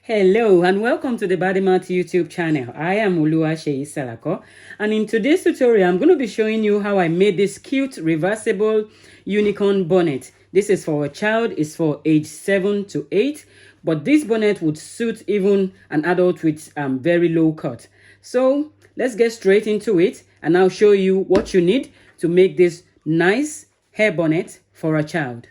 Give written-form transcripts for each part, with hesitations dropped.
Hello and welcome to the Bodymat YouTube channel. I am Oluwaseyi Salako, and in today's tutorial I'm going to be showing you how I made this cute reversible unicorn bonnet. This is for a child, it's for age 7 to 8, but this bonnet would suit even an adult with very low cut. So let's get straight into it and I'll show you what you need to make this nice hair bonnet for a child.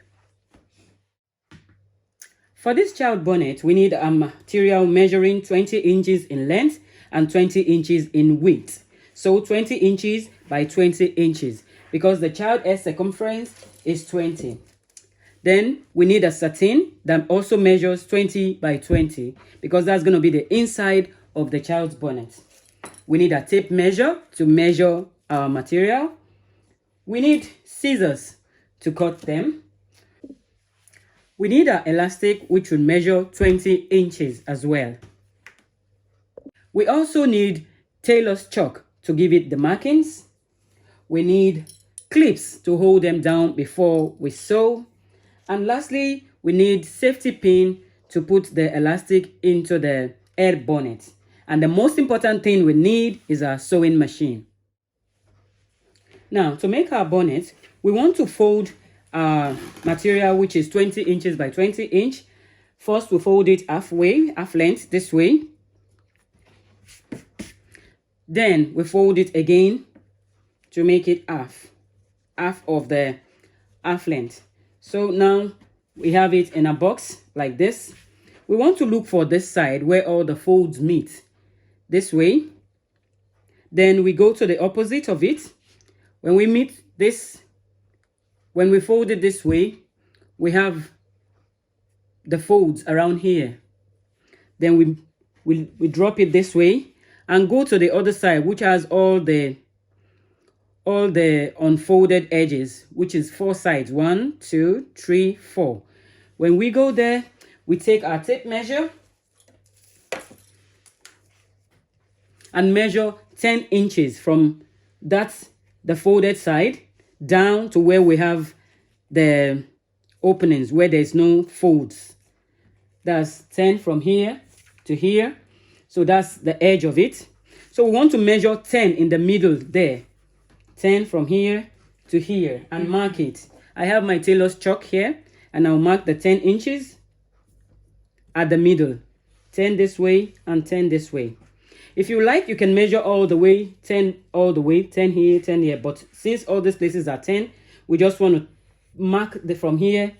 For this child bonnet, we need a material measuring 20 inches in length and 20 inches in width. So 20 inches by 20 inches because the child hair circumference is 20. Then we need a satin that also measures 20 by 20 because that's going to be the inside of the child's bonnet. We need a tape measure to measure our material. We need scissors to cut them. We need an elastic which will measure 20 inches as well. We also need tailor's chalk to give it the markings. We need clips to hold them down before we sew. And lastly, we need safety pin to put the elastic into the hair bonnet. And the most important thing we need is our sewing machine. Now, to make our bonnet, we want to fold material which is 20 inches by 20 inch. First we fold it halfway, half length this way. Then we fold it again to make it half of the half length. So now we have it in a box like this. We want to look for this side where all the folds meet, this way. Then we go to the opposite of it. When we meet this, when we fold it this way, we have the folds around here. Then we drop it this way and go to the other side, which has all the unfolded edges, which is 4 sides. 1, 2, 3, 4. When we go there, we take our tape measure and measure 10 inches from the folded side down to where we have the openings where there's no folds. That's 10 from here to here. So that's the edge of it. So we want to measure 10 in the middle there. 10 from here to here and mark it. I have my tailor's chalk here and I'll mark the 10 inches at the middle. 10 this way and 10 this way. If you like, you can measure all the way, 10 all the way, 10 here, 10 here. But since all these places are 10, we just want to mark from here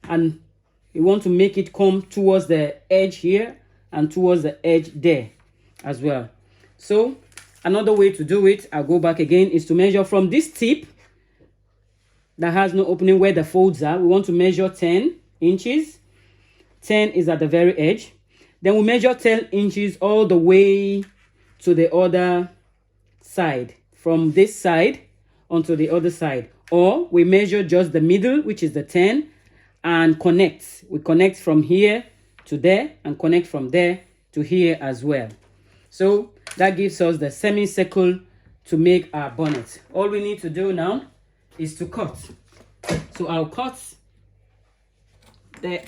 and we want to make it come towards the edge here and towards the edge there as well. So another way to do it, I'll go back again, is to measure from this tip that has no opening where the folds are. We want to measure 10 inches. 10 is at the very edge. Then we measure 10 inches all the way to the other side, from this side onto the other side. Or we measure just the middle, which is the 10, and connect. We connect from here to there and connect from there to here as well. So that gives us the semicircle to make our bonnet. All we need to do now is to cut. So I'll cut the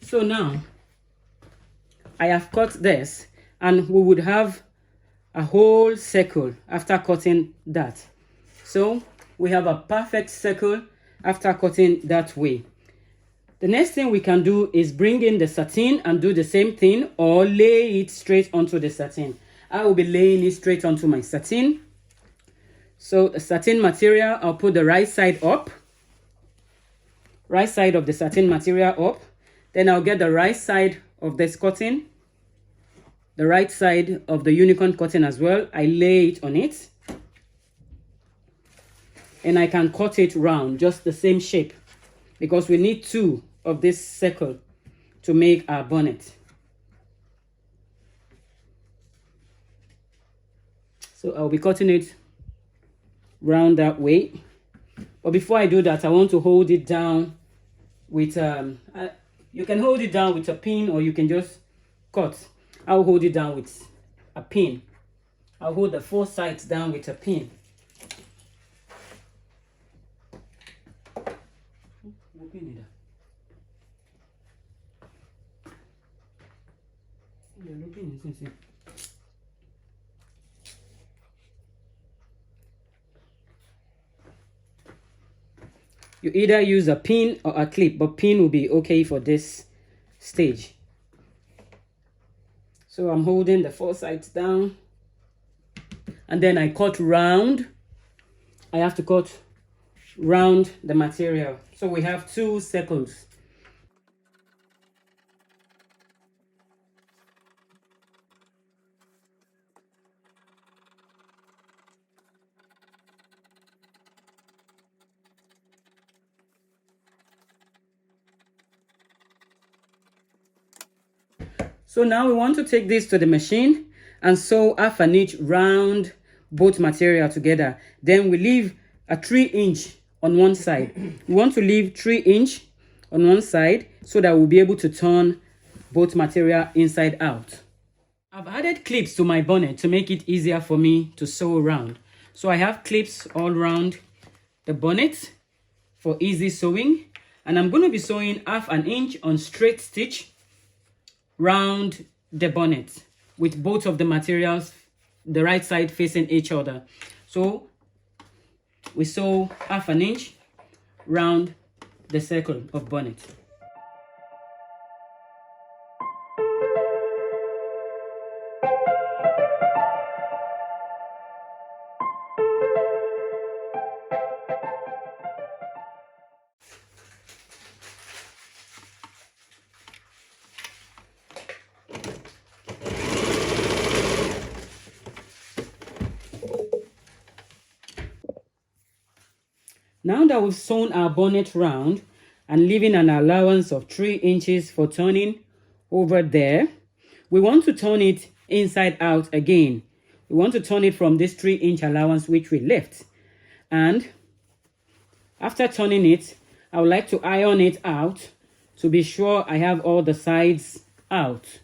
So now I have cut this and we would have a whole circle after cutting that. So we have a perfect circle after cutting that way. The next thing we can do is bring in the satin and do the same thing or lay it straight onto the satin. I will be laying it straight onto my satin. So the satin material, I'll put the right side up. Right side of the satin material up. Then I'll get the right side of this cotton, the right side of the unicorn cotton as well. I lay it on it. And I can cut it round, just the same shape. Because we need 2 of this circle to make our bonnet. So I'll be cutting it round that way. But before I do that, I want to hold it down with you can hold it down with a pin, or you can just cut. I'll hold it down with a pin. I'll hold the four sides down with a pin. You either use a pin or a clip, but pin will be okay for this stage. So I'm holding the four sides down, and then I cut round. I have to cut round the material. So we have 2 circles. So now we want to take this to the machine and sew half an inch round both material together. Then we leave a 3-inch on one side. We want to leave 3-inch on one side so that we'll be able to turn both material inside out. I've added clips to my bonnet to make it easier for me to sew around. So I have clips all around the bonnet for easy sewing. And I'm going to be sewing half an inch on straight stitch round the bonnet with both of the materials, the right side facing each other. So we sew half an inch round the circle of bonnet. Now that we've sewn our bonnet round and leaving an allowance of 3 inches for turning over there, we want to turn it inside out again. We want to turn it from this 3-inch allowance which we left. And after turning it, I would like to iron it out to be sure I have all the sides out.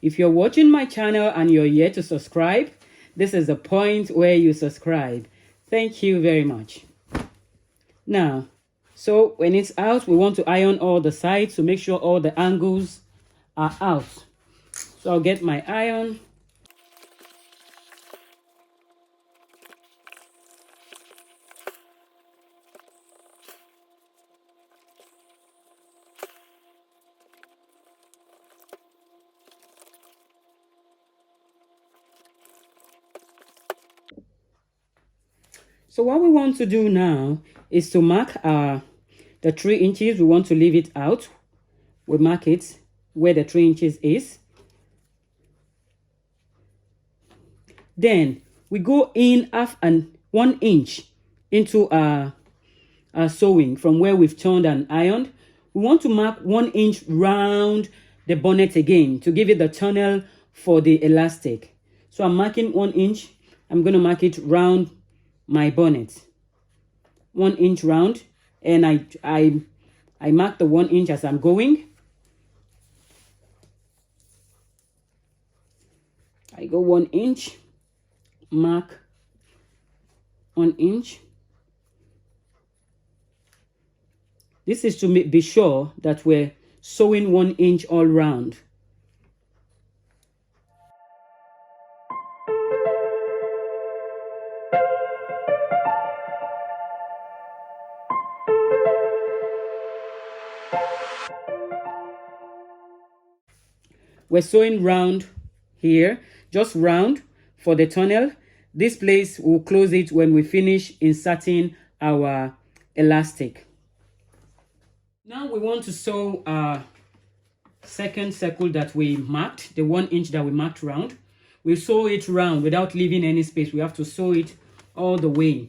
If you're watching my channel and you're yet to subscribe, this is the point where you subscribe. Thank you very much. Now, so when it's out, we want to iron all the sides to make sure all the angles are out. So I'll get my iron. So what we want to do now is to mark the 3 inches. We want to leave it out. We mark it where the 3 inches is. Then we go in 1 inch into our sewing from where we've turned and ironed. We want to mark 1 inch round the bonnet again to give it the tunnel for the elastic. So I'm marking 1 inch. I'm going to mark it round my bonnet, 1 inch round, and I mark the 1 inch as I'm going. I go 1 inch, mark 1 inch. This is to be sure that we're sewing 1 inch all round. We're sewing round here, just round for the tunnel. This place, we'll close it when we finish inserting our elastic. Now we want to sew our second circle that we marked, the 1 inch that we marked round. We sew it round without leaving any space. We have to sew it all the way.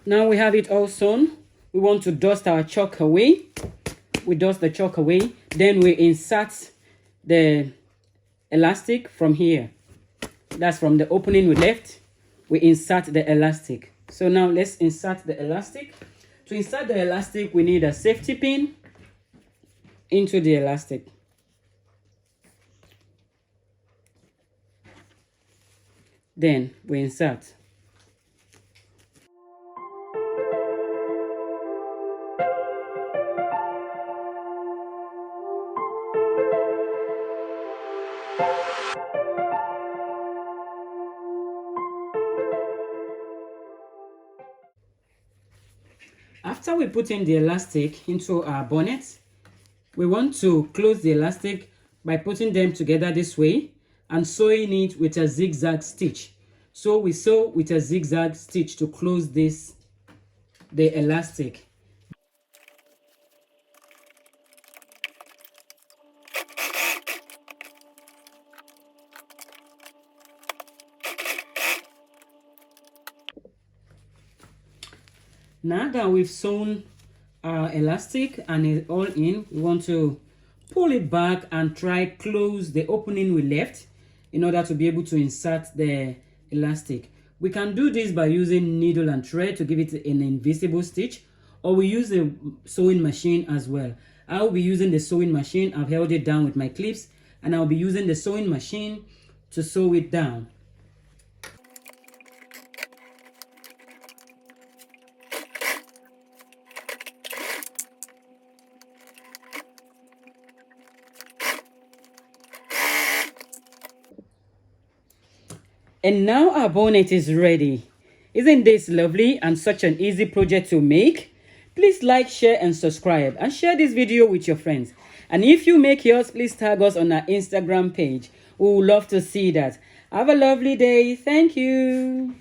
Now we have it all sewn. We want to dust our chalk away. We dust the chalk away. Then we insert the elastic from here. That's from the opening we left. We insert the elastic. So now let's insert the elastic. To insert the elastic, we need a safety pin into the elastic. Then we insert. After we put in the elastic into our bonnet, we want to close the elastic by putting them together this way and sewing it with a zigzag stitch. So we sew with a zigzag stitch to close the elastic. Now that we've sewn our elastic and it's all in, we want to pull it back and try close the opening we left in order to be able to insert the elastic. We can do this by using needle and thread to give it an invisible stitch, or we use the sewing machine as well. I'll be using the sewing machine. I've held it down with my clips, and I'll be using the sewing machine to sew it down. And now our bonnet is ready. Isn't this lovely and such an easy project to make? Please like, share and subscribe, and share this video with your friends. And if you make yours, please tag us on our Instagram page. We would love to see that. Have a lovely day. Thank you.